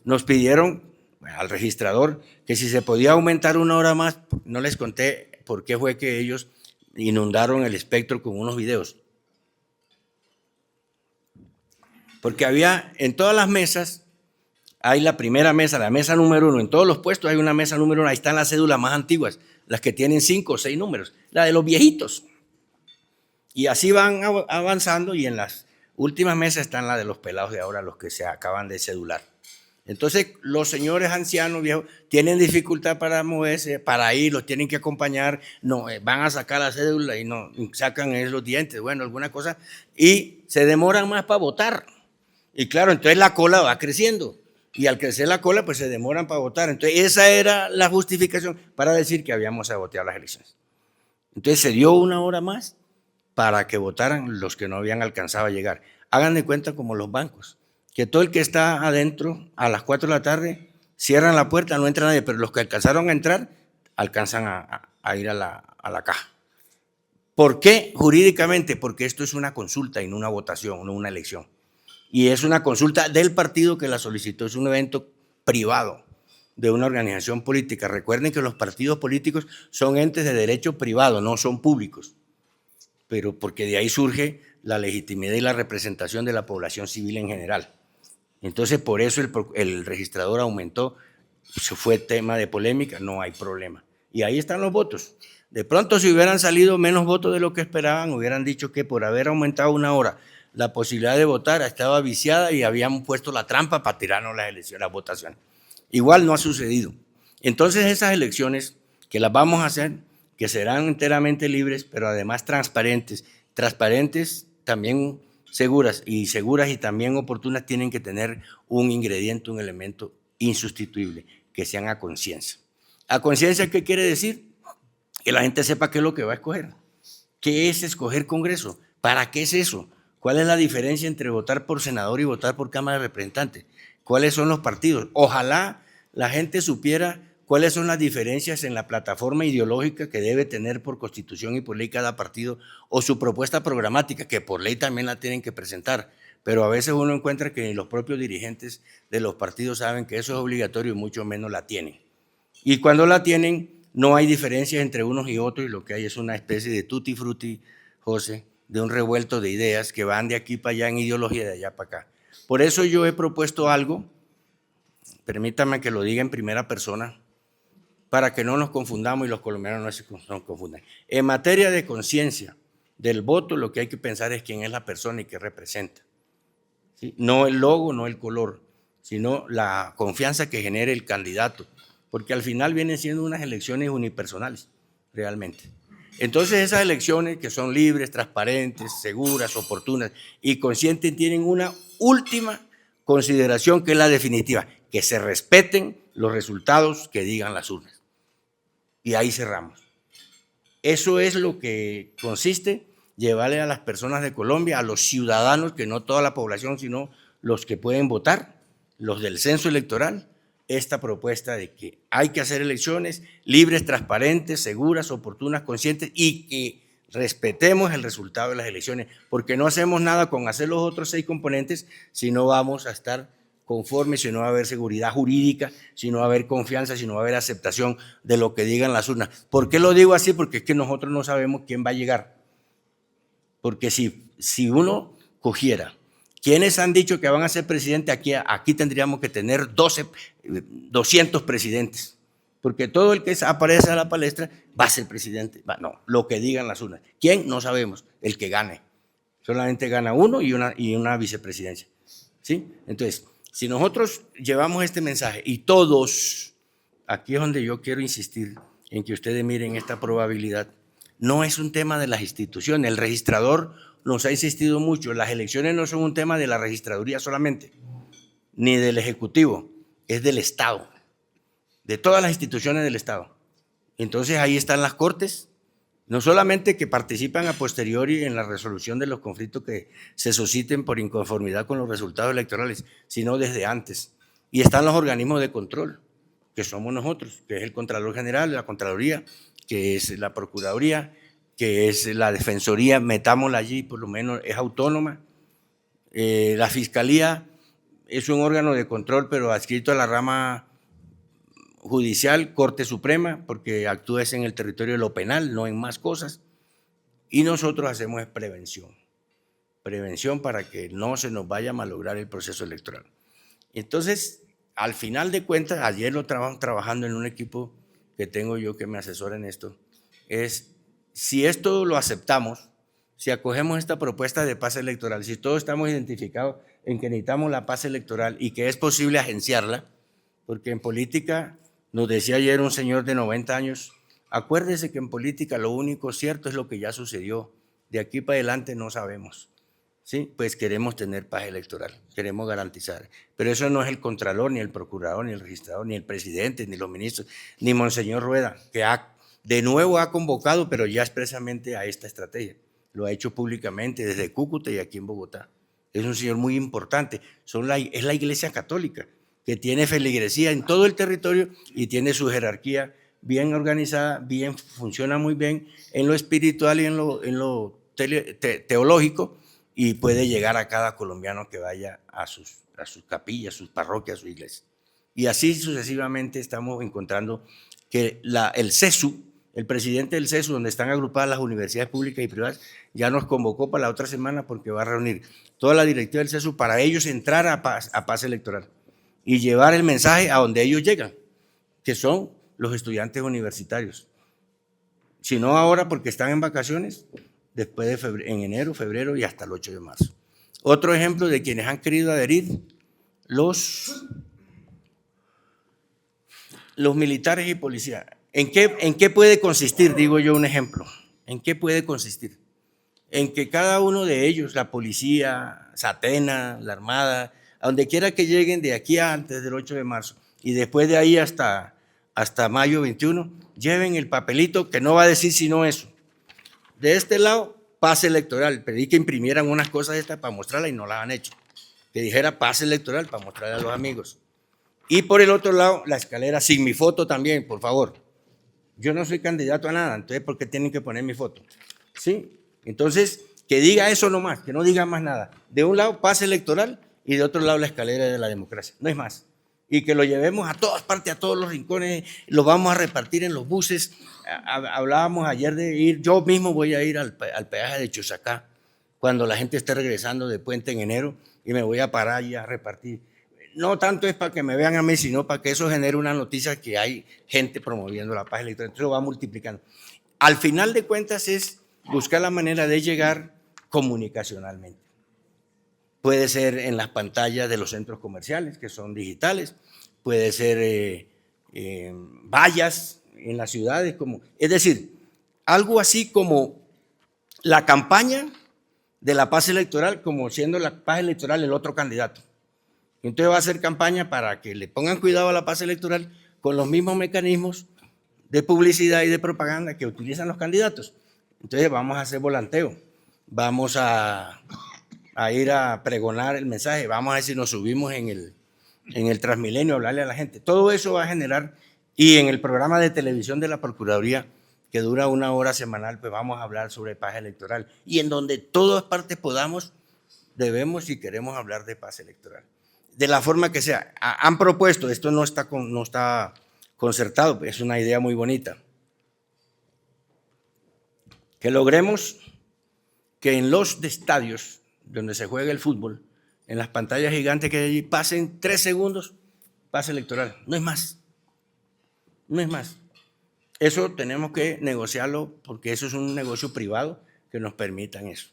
nos pidieron al registrador que si se podía aumentar 1 hora más. No les conté por qué fue que ellos inundaron el espectro con unos videos. Porque había en todas las mesas hay la primera mesa, la mesa número 1. En todos los puestos hay una mesa número 1. Ahí están las cédulas más antiguas, las que tienen 5 o 6 números, la de los viejitos. Y así van avanzando, y en las últimas mesas están las de los pelados de ahora, los que se acaban de cedular. Entonces, los señores ancianos, viejos, tienen dificultad para moverse, para ir, los tienen que acompañar, no, van a sacar la cédula y no sacan los dientes, bueno, alguna cosa, y se demoran más para votar. Y claro, entonces la cola va creciendo, y al crecer la cola, pues se demoran para votar. Entonces, esa era la justificación para decir que habíamos saboteado las elecciones. Entonces, se dio una hora más para que votaran los que no habían alcanzado a llegar. Hagan de cuenta como los bancos, que todo el que está adentro a las 4 de la tarde cierran la puerta, no entra nadie, pero los que alcanzaron a entrar alcanzan a ir a la caja. ¿Por qué? Jurídicamente, porque esto es una consulta y no una votación, no una elección. Y es una consulta del partido que la solicitó, es un evento privado de una organización política. Recuerden que los partidos políticos son entes de derecho privado, no son públicos, pero porque de ahí surge la legitimidad y la representación de la población civil en general. Entonces, por eso el registrador aumentó, se fue tema de polémica, no hay problema. Y ahí están los votos. De pronto, si hubieran salido menos votos de lo que esperaban, hubieran dicho que por haber aumentado una hora la posibilidad de votar estaba viciada y habían puesto la trampa para tirarnos las elecciones, las votaciones. Igual no ha sucedido. Entonces, esas elecciones que las vamos a hacer, que serán enteramente libres, pero además transparentes también seguras y también oportunas, tienen que tener un ingrediente, un elemento insustituible, que sean a conciencia. ¿A conciencia qué quiere decir? Que la gente sepa qué es lo que va a escoger. ¿Qué es escoger Congreso? ¿Para qué es eso? ¿Cuál es la diferencia entre votar por senador y votar por Cámara de Representantes? ¿Cuáles son los partidos? Ojalá la gente supiera cuáles son las diferencias en la plataforma ideológica que debe tener por constitución y por ley cada partido, o su propuesta programática, que por ley también la tienen que presentar. Pero a veces uno encuentra que los propios dirigentes de los partidos saben que eso es obligatorio y mucho menos la tienen. Y cuando la tienen, no hay diferencias entre unos y otros, y lo que hay es una especie de tutti frutti, José, de un revuelto de ideas que van de aquí para allá en ideología, de allá para acá. Por eso yo he propuesto algo, permítame que lo diga en primera persona, para que no nos confundamos y los colombianos no se confundan. En materia de conciencia del voto, lo que hay que pensar es quién es la persona y qué representa. ¿Sí? No el logo, no el color, sino la confianza que genere el candidato, porque al final vienen siendo unas elecciones unipersonales, realmente. Entonces, esas elecciones que son libres, transparentes, seguras, oportunas y conscientes, tienen una última consideración, que es la definitiva: que se respeten los resultados que digan las urnas. Y ahí cerramos. Eso es lo que consiste llevarle a las personas de Colombia, a los ciudadanos, que no toda la población, sino los que pueden votar, los del censo electoral, esta propuesta de que hay que hacer elecciones libres, transparentes, seguras, oportunas, conscientes, y que respetemos el resultado de las elecciones, porque no hacemos nada con hacer los otros 6 componentes si no vamos a estar conformes, si no va a haber seguridad jurídica, si no va a haber confianza, si no va a haber aceptación de lo que digan las urnas. ¿Por qué lo digo así? Porque es que nosotros no sabemos quién va a llegar. Porque si uno cogiera quienes han dicho que van a ser presidente, aquí tendríamos que tener 200 presidentes, porque todo el que aparece a la palestra va a ser presidente. No, lo que digan las urnas. ¿Quién? No sabemos. El que gane. Solamente gana uno y una vicepresidencia. ¿Sí? Entonces, si nosotros llevamos este mensaje y todos, aquí es donde yo quiero insistir en que ustedes miren esta probabilidad, no es un tema de las instituciones. El registrador nos ha insistido mucho, las elecciones no son un tema de la registraduría solamente, ni del Ejecutivo, es del Estado, de todas las instituciones del Estado. Entonces ahí están las Cortes, no solamente que participan a posteriori en la resolución de los conflictos que se susciten por inconformidad con los resultados electorales, sino desde antes. Y están los organismos de control, que somos nosotros, que es el Contralor General, la Contraloría, que es la Procuraduría, que es la Defensoría, metámosla allí, por lo menos es autónoma. La Fiscalía es un órgano de control, pero adscrito a la rama judicial, Corte Suprema, porque actúa en el territorio de lo penal, no en más cosas. Y nosotros hacemos prevención para que no se nos vaya a malograr el proceso electoral. Entonces, al final de cuentas, ayer lo trabajo trabajando en un equipo que tengo yo que me asesora en esto, es si esto lo aceptamos, si acogemos esta propuesta de paz electoral, si todos estamos identificados en que necesitamos la paz electoral y que es posible agenciarla, porque en política, nos decía ayer un señor de 90 años, acuérdese que en política lo único cierto es lo que ya sucedió, de aquí para adelante no sabemos. Sí, pues queremos tener paz electoral, queremos garantizar. Pero eso no es el Contralor, ni el Procurador, ni el Registrador, ni el Presidente, ni los ministros, ni Monseñor Rueda, que de nuevo ha convocado, pero ya expresamente a esta estrategia. Lo ha hecho públicamente desde Cúcuta y aquí en Bogotá. Es un señor muy importante. Es la Iglesia Católica, que tiene feligresía en todo el territorio y tiene su jerarquía bien organizada, funciona muy bien en lo espiritual y en lo teológico, y puede llegar a cada colombiano que vaya a sus capillas, sus parroquias, su iglesia. Y así sucesivamente estamos encontrando que el CESU, el presidente del CESU, donde están agrupadas las universidades públicas y privadas, ya nos convocó para la otra semana porque va a reunir toda la directiva del CESU para ellos entrar a paz electoral y llevar el mensaje a donde ellos llegan, que son los estudiantes universitarios. Si no ahora porque están en vacaciones, después de en enero, febrero y hasta el 8 de marzo. Otro ejemplo de quienes han querido adherir, los militares y policías. ¿En qué puede consistir? Digo yo un ejemplo. ¿En qué puede consistir? En que cada uno de ellos, la policía, Satena, la Armada, a donde quiera que lleguen de aquí a antes del 8 de marzo y después de ahí hasta mayo 21, lleven el papelito que no va a decir sino eso. De este lado, paz electoral. Pedí que imprimieran unas cosas estas para mostrarlas y no las han hecho. Que dijera paz electoral para mostrarle a los amigos. Y por el otro lado, la escalera sin mi foto también, por favor. Yo no soy candidato a nada, entonces ¿por qué tienen que poner mi foto? ¿Sí? Entonces, que diga eso nomás, que no diga más nada. De un lado, paz electoral y de otro lado, la escalera de la democracia. No es más. Y que lo llevemos a todas partes, a todos los rincones, lo vamos a repartir en los buses. Hablábamos ayer de ir, yo mismo voy a ir al peaje de Chusacá cuando la gente esté regresando de puente en enero y me voy a parar y a repartir. No tanto es para que me vean a mí, sino para que eso genere una noticia que hay gente promoviendo la paz electoral. Entonces lo va multiplicando. Al final de cuentas es buscar la manera de llegar comunicacionalmente. Puede ser en las pantallas de los centros comerciales, que son digitales, puede ser vallas en las ciudades, es decir, algo así como la campaña de la paz electoral, como siendo la paz electoral el otro candidato. Entonces va a hacer campaña para que le pongan cuidado a la paz electoral con los mismos mecanismos de publicidad y de propaganda que utilizan los candidatos. Entonces vamos a hacer volanteo, vamos a ir a pregonar el mensaje, vamos a ver si nos subimos en el Transmilenio a hablarle a la gente. Todo eso va a generar, y en el programa de televisión de la Procuraduría, que dura 1 hora semanal, pues vamos a hablar sobre paz electoral. Y en donde todas partes podamos, debemos y queremos hablar de paz electoral. De la forma que sea. Han propuesto, esto no está concertado, es una idea muy bonita, que logremos que en los estadios donde se juega el fútbol, en las pantallas gigantes que hay allí, pasen 3 segundos, paz electoral. No es más. No es más. Eso tenemos que negociarlo porque eso es un negocio privado que nos permitan eso.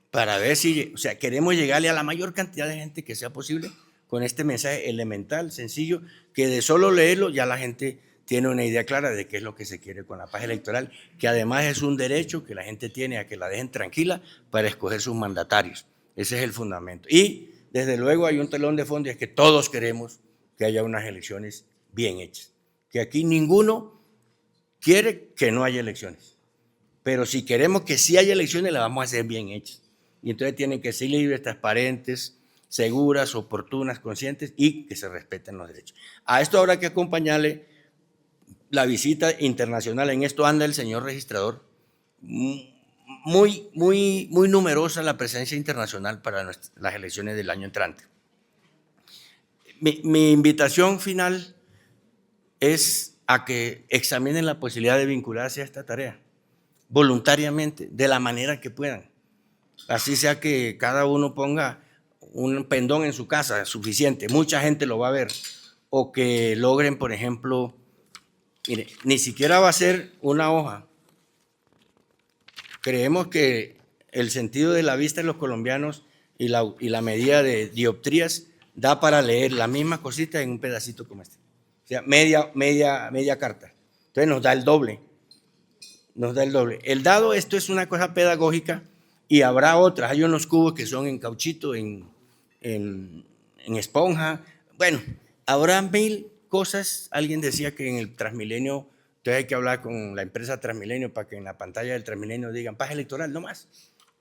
Para ver si, queremos llegarle a la mayor cantidad de gente que sea posible con este mensaje elemental, sencillo, que de solo leerlo ya la gente tiene una idea clara de qué es lo que se quiere con la paz electoral, que además es un derecho que la gente tiene a que la dejen tranquila para escoger sus mandatarios. Ese es el fundamento. Y desde luego hay un telón de fondo, y es que todos queremos que haya unas elecciones bien hechas. Que aquí ninguno quiere que no haya elecciones. Pero si queremos que sí haya elecciones, las vamos a hacer bien hechas. Y entonces tienen que ser libres, transparentes, seguras, oportunas, conscientes y que se respeten los derechos. A esto habrá que acompañarle la visita internacional. En esto anda el señor registrador. Muy numerosa la presencia internacional para las elecciones del año entrante. Mi invitación final es a que examinen la posibilidad de vincularse a esta tarea voluntariamente, de la manera que puedan. Así sea que cada uno ponga un pendón en su casa, es suficiente, mucha gente lo va a ver. o que logren, por ejemplo, mire, ni siquiera va a ser una hoja. Creemos que el sentido de la vista de los colombianos y la medida de dioptrías da para leer la misma cosita en un pedacito como este. O sea, media carta. Entonces nos da el doble. Nos da el doble. El dado, esto es una cosa pedagógica y habrá otras. Hay unos cubos que son en cauchito, en esponja. Bueno, habrá 1000 cosas. Alguien decía que en el Transmilenio, entonces hay que hablar con la empresa Transmilenio para que en la pantalla del Transmilenio digan paz electoral, no más.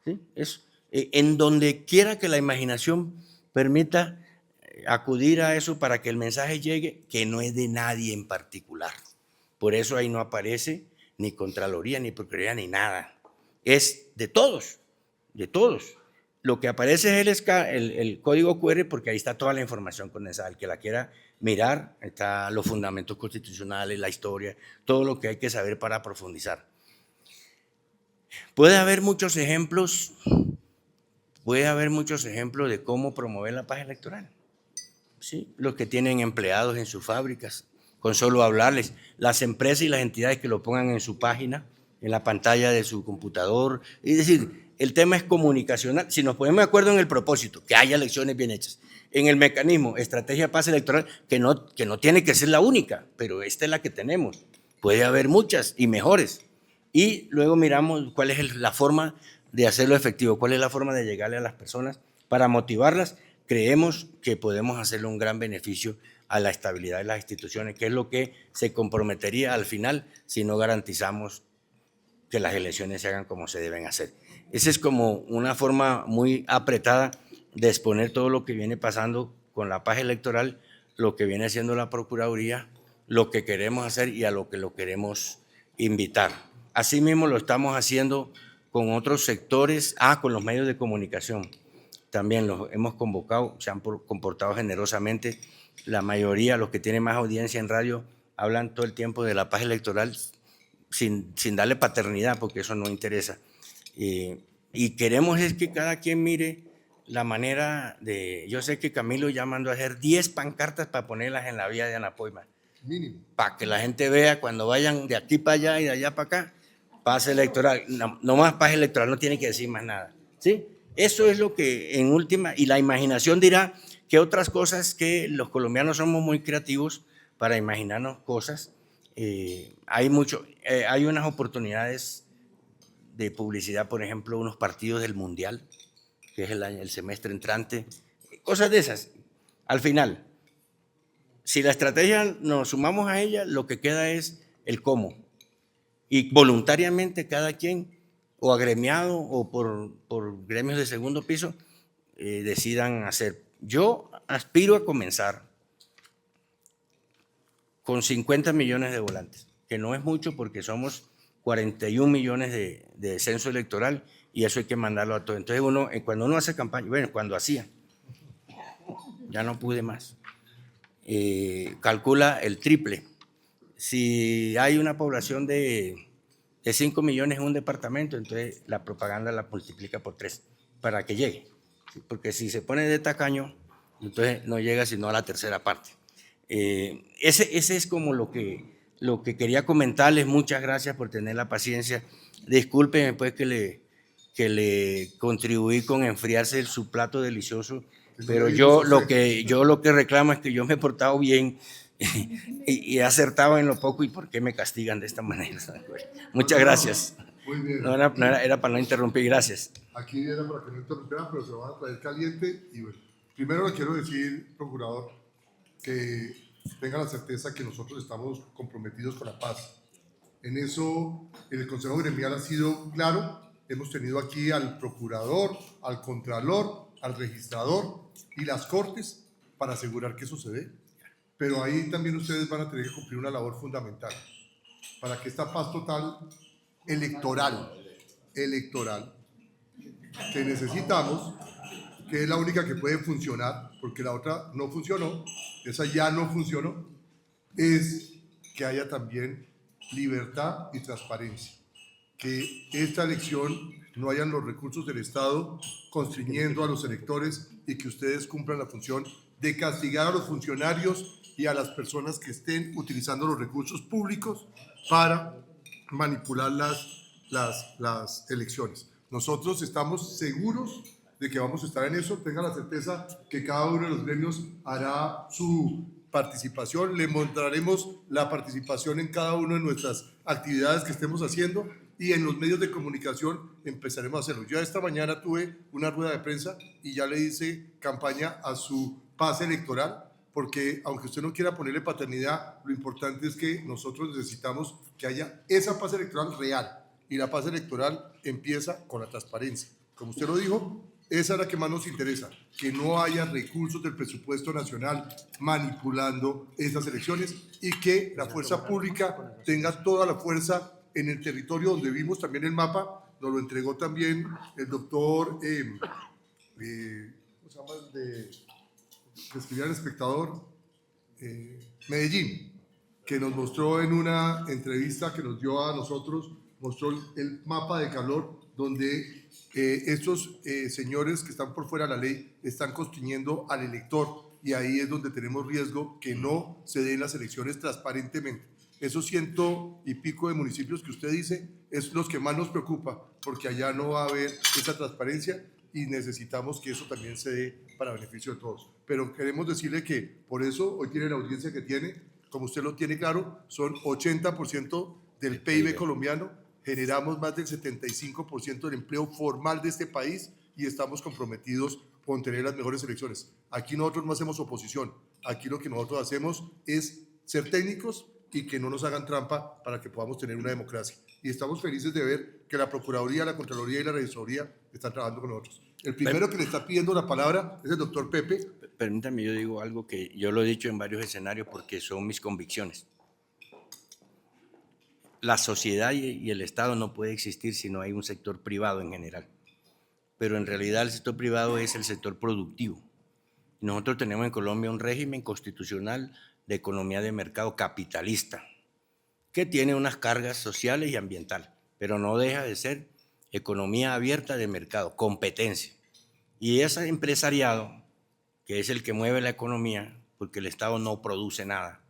¿Sí? Eso. En donde quiera que la imaginación permita acudir a eso para que el mensaje llegue, que no es de nadie en particular. Por eso ahí no aparece ni Contraloría, ni Procuraduría, ni nada. Es de todos, de todos. Lo que aparece es el código QR porque ahí está toda la información condensada. El que la quiera mirar, está los fundamentos constitucionales, la historia, todo lo que hay que saber para profundizar. Puede haber muchos ejemplos de cómo promover la paz electoral. ¿Sí? Los que tienen empleados en sus fábricas, con solo hablarles, las empresas y las entidades que lo pongan en su página, en la pantalla de su computador. Es decir, el tema es comunicacional. Si nos ponemos de acuerdo en el propósito, que haya elecciones bien hechas, en el mecanismo, estrategia de paz electoral, que no tiene que ser la única, pero esta es la que tenemos. Puede haber muchas y mejores. Y luego miramos cuál es la forma de hacerlo efectivo, cuál es la forma de llegarle a las personas para motivarlas. Creemos que podemos hacerle un gran beneficio a la estabilidad de las instituciones, que es lo que se comprometería al final si no garantizamos que las elecciones se hagan como se deben hacer. Esa es como una forma muy apretada de exponer todo lo que viene pasando con la paz electoral, lo que viene haciendo la Procuraduría, lo que queremos hacer y a lo que lo queremos invitar. Asimismo lo estamos haciendo con otros sectores, con los medios de comunicación. También los hemos convocado, se han comportado generosamente. La mayoría, los que tienen más audiencia en radio, hablan todo el tiempo de la paz electoral sin darle paternidad, porque eso no interesa. Y queremos es que cada quien mire la manera de... Yo sé que Camilo ya mandó a hacer 10 pancartas para ponerlas en la vía de Anapoima. Mínimo. Para que la gente vea cuando vayan de aquí para allá y de allá para acá, paz electoral. No más paz electoral, no tiene que decir más nada. ¿Sí? Eso es lo que en última, y la imaginación dirá que otras cosas, que los colombianos somos muy creativos para imaginarnos cosas. Hay unas oportunidades de publicidad, por ejemplo, unos partidos del Mundial, que es el semestre entrante, cosas de esas. Al final, si la estrategia nos sumamos a ella, lo que queda es el cómo. Y voluntariamente cada quien, o agremiado o por gremios de segundo piso, decidan hacer. Yo aspiro a comenzar con 50 millones de volantes, que no es mucho porque somos 41 millones de censo electoral y eso hay que mandarlo a todo. Entonces cuando uno hace campaña, bueno, cuando hacía, ya no pude más, calcula el triple. Si hay una población de 5 millones en un departamento, entonces la propaganda la multiplica por 3 para que llegue. Porque si se pone de tacaño, entonces no llega sino a la tercera parte. Ese es como lo que quería comentarles. Muchas gracias por tener la paciencia. Discúlpenme pues que le contribuí con enfriarse su plato delicioso, pero yo lo que reclamo es que yo me he portado bien y he acertado en lo poco, y por qué me castigan de esta manera. Muchas gracias. Muy bien. Era para no interrumpir, gracias. Aquí era para que no interrumpieran, pero se lo van a traer caliente. Y bueno, primero le quiero decir, procurador, que tenga la certeza que nosotros estamos comprometidos con la paz. En eso, el Consejo Gremial ha sido claro. Hemos tenido aquí al procurador, al contralor, al registrador y las cortes para asegurar que eso se dé. Pero ahí también ustedes van a tener que cumplir una labor fundamental para que esta paz total electoral que necesitamos, que es la única que puede funcionar, porque la otra no funcionó, esa ya no funcionó, es que haya también libertad y transparencia, que esta elección no hayan los recursos del Estado constriñendo a los electores y que ustedes cumplan la función de castigar a los funcionarios y a las personas que estén utilizando los recursos públicos para manipular las elecciones. Nosotros estamos seguros de que vamos a estar en eso. Tengan la certeza que cada uno de los gremios hará su participación. Le mostraremos la participación en cada una de nuestras actividades que estemos haciendo y en los medios de comunicación empezaremos a hacerlo. Yo esta mañana tuve una rueda de prensa y ya le hice campaña a su pase electoral, porque aunque usted no quiera ponerle paternidad, lo importante es que nosotros necesitamos que haya esa paz electoral real, y la paz electoral empieza con la transparencia. Como usted lo dijo, esa es la que más nos interesa, que no haya recursos del presupuesto nacional manipulando esas elecciones y que la fuerza pública tenga toda la fuerza en el territorio donde vimos también el mapa. Nos lo entregó también el doctor, ¿cómo se llama? Que escribía El Espectador, Medellín, que nos mostró en una entrevista que nos dio a nosotros, mostró el mapa de calor donde estos señores que están por fuera de la ley están constriñendo al elector, y ahí es donde tenemos riesgo que no se den las elecciones transparentemente. Esos 100 y pico de municipios que usted dice es los que más nos preocupa, porque allá no va a haber esa transparencia y necesitamos que eso también se dé para beneficio de todos. Pero queremos decirle que por eso hoy tiene la audiencia que tiene, como usted lo tiene claro, son 80% del PIB colombiano, generamos más del 75% del empleo formal de este país y estamos comprometidos con tener las mejores elecciones. Aquí nosotros no hacemos oposición, aquí lo que nosotros hacemos es ser técnicos y que no nos hagan trampa para que podamos tener una democracia. Y estamos felices de ver que la Procuraduría, la Contraloría y la Registraduría están trabajando con nosotros. El primero que le está pidiendo la palabra es el doctor Pepe. Permítame, yo digo algo que yo lo he dicho en varios escenarios porque son mis convicciones. La sociedad y el Estado no puede existir si no hay un sector privado en general. Pero en realidad el sector privado es el sector productivo. Nosotros tenemos en Colombia un régimen constitucional de economía de mercado capitalista, que tiene unas cargas sociales y ambientales, pero no deja de ser economía abierta de mercado, competencia. Y ese empresariado, que es el que mueve la economía, porque el Estado no produce nada,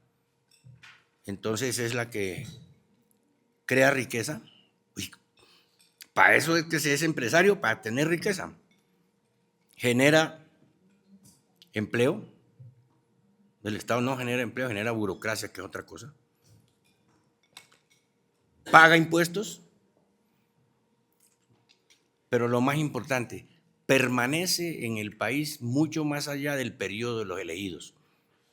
entonces es la que crea riqueza. Para eso es que se es empresario, para tener riqueza. Genera empleo. El Estado no genera empleo, genera burocracia, que es otra cosa. Paga impuestos, pero lo más importante, permanece en el país mucho más allá del periodo de los elegidos.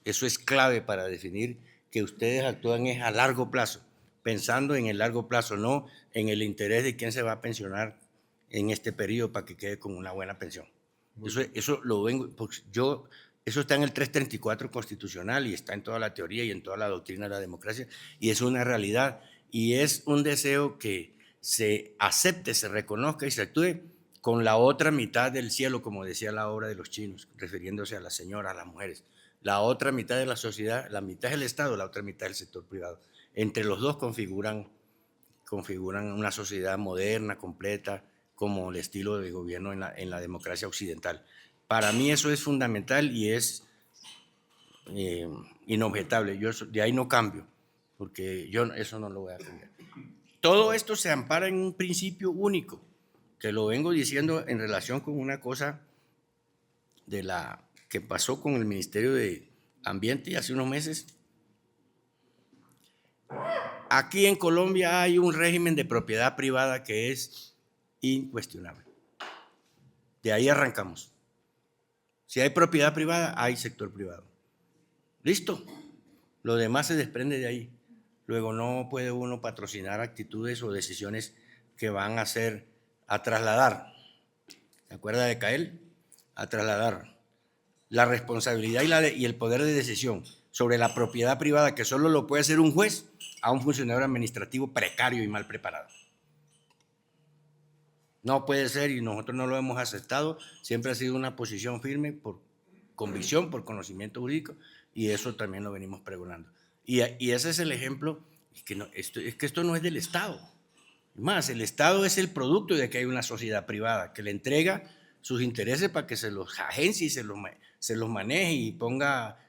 Eso es clave para definir que ustedes actúan es a largo plazo, pensando en el largo plazo, no en el interés de quién se va a pensionar en este periodo para que quede con una buena pensión. Eso lo vengo, pues eso está en el 334 constitucional y está en toda la teoría y en toda la doctrina de la democracia, y es una realidad y es un deseo que se acepte, se reconozca y se actúe con la otra mitad del cielo, como decía la obra de los chinos, refiriéndose a las señoras, a las mujeres. La otra mitad de la sociedad, la mitad es el Estado, la otra mitad es el sector privado. Entre los dos configuran una sociedad moderna, completa, como el estilo de gobierno en la democracia occidental. Para mí eso es fundamental y es inobjetable. Yo de ahí no cambio, porque yo eso no lo voy a cambiar. Todo esto se ampara en un principio único, que lo vengo diciendo en relación con una cosa de la que pasó con el Ministerio de Ambiente hace unos meses. Aquí en Colombia hay un régimen de propiedad privada que es incuestionable. De ahí arrancamos. Si hay propiedad privada, hay sector privado. ¿Listo? Lo demás se desprende de ahí. Luego no puede uno patrocinar actitudes o decisiones que van a trasladar, ¿se acuerda de Cael? A trasladar la responsabilidad y el poder de decisión sobre la propiedad privada, que solo lo puede hacer un juez, a un funcionario administrativo precario y mal preparado. No puede ser, y nosotros no lo hemos aceptado. Siempre ha sido una posición firme por convicción, por conocimiento jurídico, y eso también lo venimos pregonando. Y ese es el ejemplo, es que esto no es del Estado. Más, el Estado es el producto de que hay una sociedad privada que le entrega sus intereses para que se los agencie y se los maneje y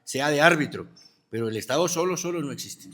sea de árbitro, pero el Estado solo no existe.